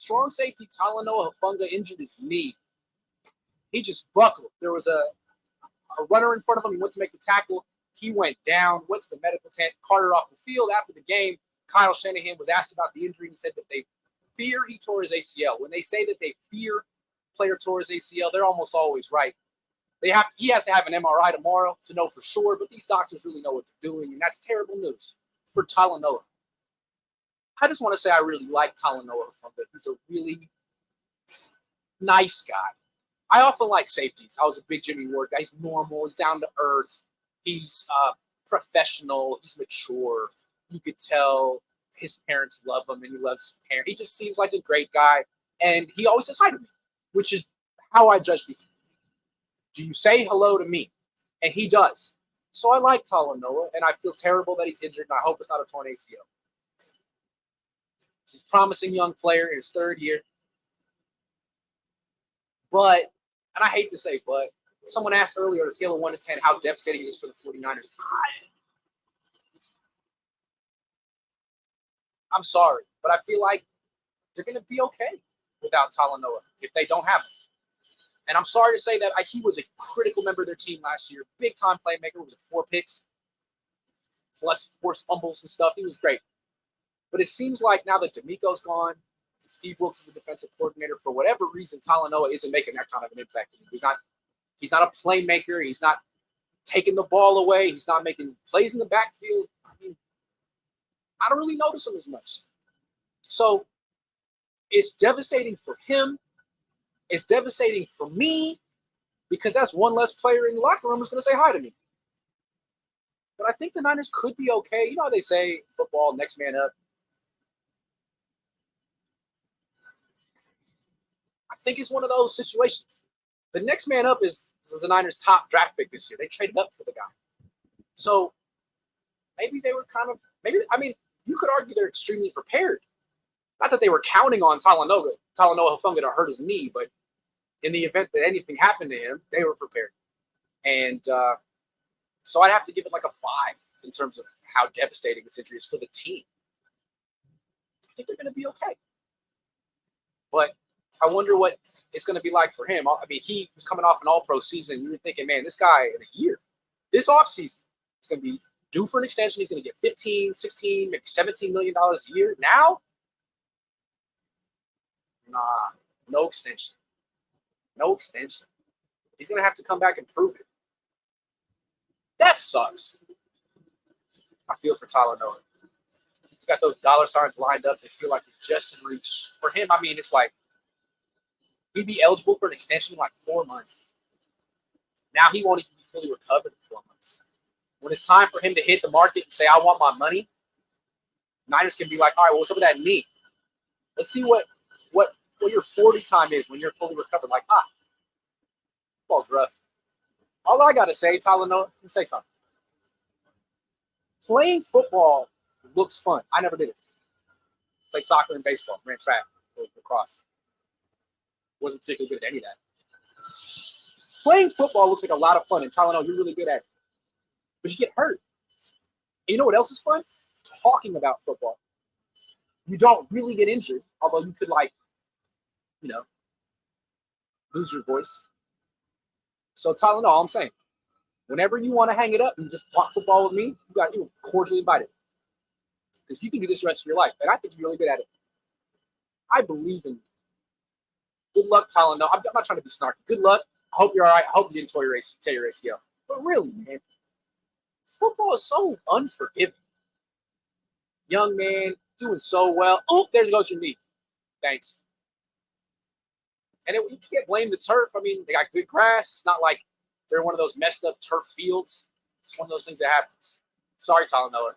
Strong safety Talanoa Hufanga injured his knee. He just buckled. There was a runner in front of him. He went to make the tackle. He went down, went to the medical tent, carted off the field. After the game, Kyle Shanahan was asked about the injury. He said that they fear he tore his ACL. When they say that they fear player tore his ACL, they're almost always right. He has to have an MRI tomorrow to know for sure, but these doctors really know what they're doing, and that's terrible news for Talanoa. I just want to say I really like Talanoa Hufanga. He's a really nice guy. I often like safeties. I was a big Jimmy Ward guy. He's normal. He's down to earth. He's professional. He's mature. You could tell his parents love him, and he loves his parents. He just seems like a great guy, and he always says hi to me, which is how I judge people. Do you say hello to me? And he does. So I like Talanoa, and I feel terrible that he's injured, and I hope it's not a torn ACL. He's a promising young player in his third year. But, and I hate to say but, someone asked earlier on a scale of 1 to 10 how devastating is this for the 49ers. I'm sorry, but I feel like they're going to be okay without Talanoa if they don't have him. And I'm sorry to say that he was a critical member of their team last year. Big-time playmaker. Was it 4 picks? Plus forced fumbles and stuff. He was great. But it seems like now that D'Amico's gone, and Steve Wilks is a defensive coordinator, for whatever reason, Talanoa isn't making that kind of an impact. He's not a playmaker. He's not taking the ball away. He's not making plays in the backfield. I mean, I don't really notice him as much. So it's devastating for him. It's devastating for me because that's one less player in the locker room who's going to say hi to me. But I think the Niners could be okay. You know how they say football, next man up. I think it's one of those situations. The next man up is the Niners' top draft pick this year. They traded up for the guy. So maybe they were you could argue they're extremely prepared. Not that they were counting on Talanoa Hufanga to hurt his knee, but in the event that anything happened to him, they were prepared. And so I'd have to give it like a 5 in terms of how devastating this injury is for the team. I think they're going to be okay. But I wonder what it's going to be like for him. I mean, he was coming off an all-pro season. You were thinking, man, this guy in a year, this offseason, is going to be due for an extension. He's going to get $15, $16, maybe $17 million a year. Now, nah, no extension. No extension. He's going to have to come back and prove it. That sucks. I feel for Talanoa. You got those dollar signs lined up. They feel like they're just in reach. For him, I mean, it's like he'd be eligible for an extension in like 4 months. Now he won't even be fully recovered in 4 months. When it's time for him to hit the market and say, I want my money, Niners can be like, all right, well, what's up with that knee? Let's see what your 40 time is when you're fully recovered. Like, football's rough. All I got to say, Talanoa, let me say something. Playing football looks fun. I never did it. Played soccer and baseball, ran track, lacrosse. Wasn't particularly good at any of that. Playing football looks like a lot of fun, and Talanoa, you're really good at it. But you get hurt. And you know what else is fun? Talking about football. You don't really get injured, although you could, lose your voice. So, Talanoa, all I'm saying, whenever you want to hang it up and just talk football with me, you're cordially invited. Because you can do this the rest of your life, and I think you're really good at it. I believe in you. Good luck, Talanoa. I'm not trying to be snarky. Good luck. I hope you're all right. I hope you didn't tear your ACL. But really, man, football is so unforgiving. Young man, doing so well. Oh, there goes your knee. Thanks. And you can't blame the turf. I mean, they got good grass. It's not like they're one of those messed up turf fields. It's one of those things that happens. Sorry, Talanoa.